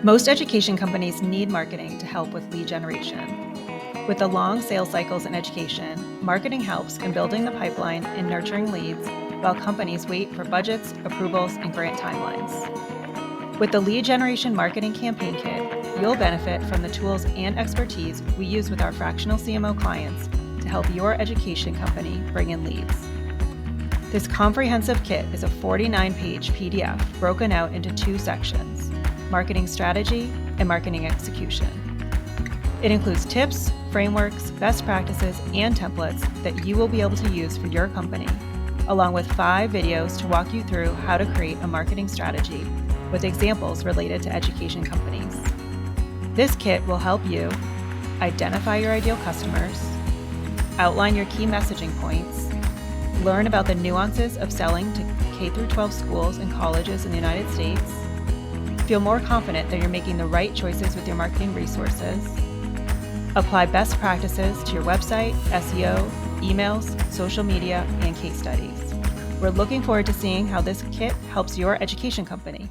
Most education companies need marketing to help with lead generation. With the long sales cycles in education, marketing helps in building the pipeline and nurturing leads while companies wait for budgets, approvals, and grant timelines. With the Lead Generation Marketing Campaign Kit, you'll benefit from the tools and expertise we use with our fractional CMO clients to help your education company bring in leads. This comprehensive kit is a 49-page PDF broken out into 2 sections: marketing strategy and marketing execution. It includes tips, frameworks, best practices, and templates that you will be able to use for your company, along with 5 videos to walk you through how to create a marketing strategy with examples related to education companies. This kit will help you identify your ideal customers, outline your key messaging points, learn about the nuances of selling to K-12 schools and colleges in the United States, feel more confident that you're making the right choices with your marketing resources, apply best practices to your website, SEO, emails, social media, and case studies. We're looking forward to seeing how this kit helps your education company.